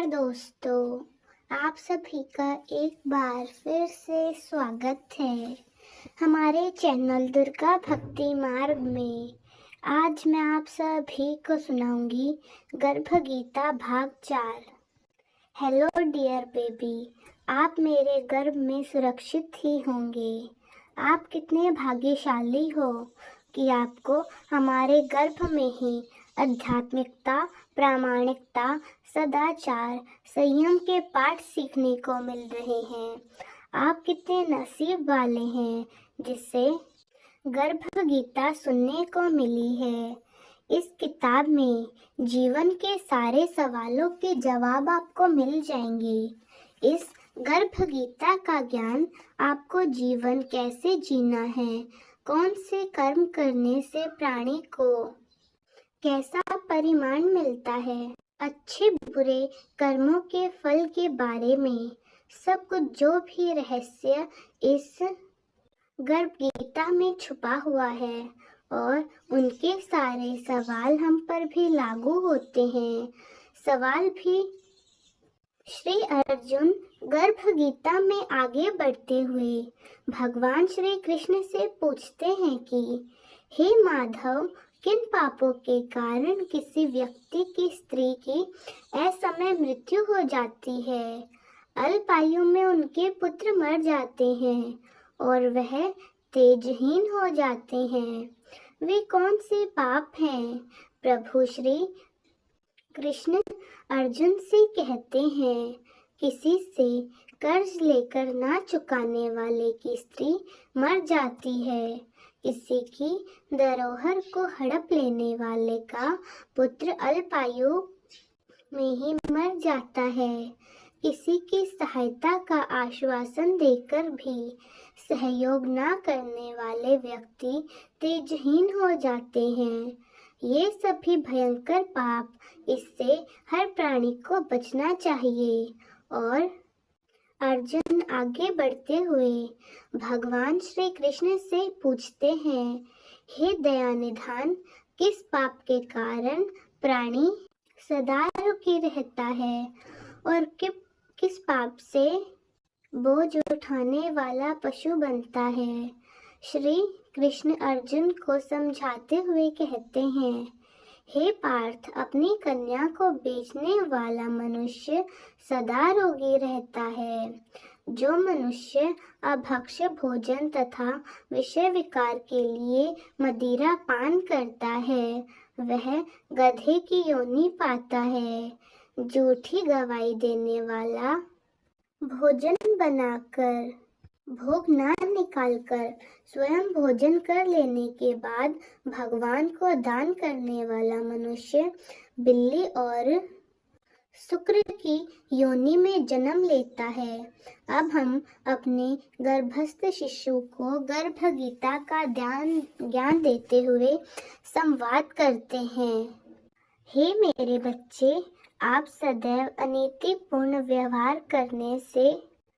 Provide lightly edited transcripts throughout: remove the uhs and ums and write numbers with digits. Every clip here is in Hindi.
नमस्कार दोस्तों, आप सभी का एक बार फिर से स्वागत है हमारे चैनल दुर्गा भक्ति मार्ग में। आज मैं आप सभी को सुनाऊंगी गर्भ गीता भाग 4। हेलो डियर बेबी, आप मेरे गर्भ में सुरक्षित ही होंगे। आप कितने भाग्यशाली हो कि आपको हमारे गर्भ में ही आध्यात्मिकता, प्रामाणिकता, सदाचार, संयम के पाठ सीखने को मिल रहे हैं। आप कितने नसीब वाले हैं जिससे गर्भ गीता सुनने को मिली है। इस किताब में जीवन के सारे सवालों के जवाब आपको मिल जाएंगे। इस गर्भ गीता का ज्ञान आपको जीवन कैसे जीना है, कौन से कर्म करने से प्राणी को कैसा परिमाण मिलता है, अच्छे बुरे कर्मों के फल के बारे में सब कुछ जो भी रहस्य इस गर्भ गीता में छुपा हुआ है और उनके सारे सवाल हम पर भी लागू होते हैं। सवाल भी श्री अर्जुन गर्भ गीता में आगे बढ़ते हुए भगवान श्री कृष्ण से पूछते हैं कि हे माधव, किन पापों के कारण किसी व्यक्ति की स्त्री की असमय मृत्यु हो जाती है, अल्प आयु में उनके पुत्र मर जाते हैं और वह तेजहीन हो जाते हैं। वे कौन से पाप हैं? प्रभु श्री कृष्ण अर्जुन से कहते हैं, किसी से कर्ज लेकर ना चुकाने वाले की स्त्री मर जाती है, किसी की धरोहर को हड़प लेने वाले का पुत्र अल्पायु में ही मर जाता है, किसी की सहायता का आश्वासन देकर भी सहयोग ना करने वाले व्यक्ति तेजहीन हो जाते हैं। ये सभी भयंकर पाप, इससे हर प्राणी को बचना चाहिए। और अर्जुन आगे बढ़ते हुए भगवान श्री कृष्ण से पूछते हैं, हे दयानिधान, किस पाप के कारण प्राणी सदा रुकी रहता है और किस पाप से बोझ उठाने वाला पशु बनता है? श्री कृष्ण अर्जुन को समझाते हुए कहते हैं, हे पार्थ, अपनी कन्या को बेचने वाला मनुष्य सदा रोगी रहता है। जो मनुष्य अभक्ष्य भोजन तथा विषय विकार के लिए मदिरा पान करता है, वह गधे की योनि पाता है। झूठी गवाही देने वाला भोजन बनाकर भोग ना निकालकर स्वयं भोजन कर लेने के बाद भगवान को दान करने वाला मनुष्य बिल्ली और शुक्र की योनि में जन्म लेता है। अब हम अपने गर्भस्थ शिशु को गर्भ गीता का ज्ञान देते हुए संवाद करते हैं। हे मेरे बच्चे, आप सदैव अनीतिपूर्ण व्यवहार करने से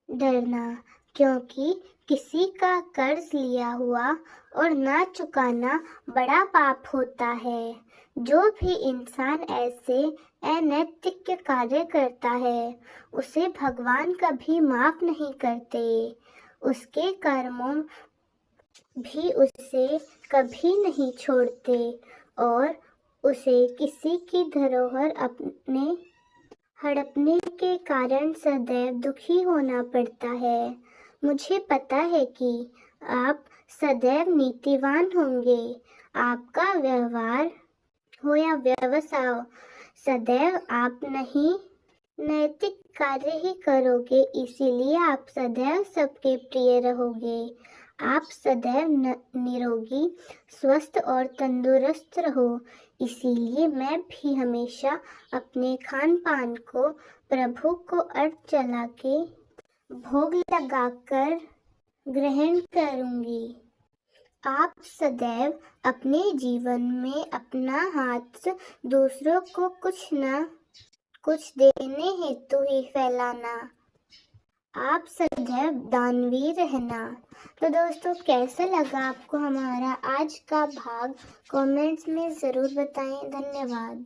डरना, क्योंकि किसी का कर्ज लिया हुआ और ना चुकाना बड़ा पाप होता है। जो भी इंसान ऐसे अनैतिक कार्य करता है, उसे भगवान कभी माफ नहीं करते। उसके कर्मों भी उसे कभी नहीं छोड़ते और उसे किसी की धरोहर अपने हड़पने के कारण सदैव दुखी होना पड़ता है। मुझे पता है कि आप सदैव नीतिवान होंगे। आपका व्यवहार हो या व्यवसाय, सदैव आप नहीं नैतिक कार्य ही करोगे, इसीलिए आप सदैव सबके प्रिय रहोगे। आप सदैव निरोगी, स्वस्थ और तंदुरुस्त रहो। इसीलिए मैं भी हमेशा अपने खान पान को प्रभु को अर्घ चला के भोग लगाकर ग्रहण करूंगी। आप सदैव अपने जीवन में अपना हाथ दूसरों को कुछ न कुछ देने हेतु ही फैलाना। आप सदैव दानवीर रहना। तो दोस्तों, कैसा लगा आपको हमारा आज का भाग? कमेंट्स में ज़रूर बताएं। धन्यवाद।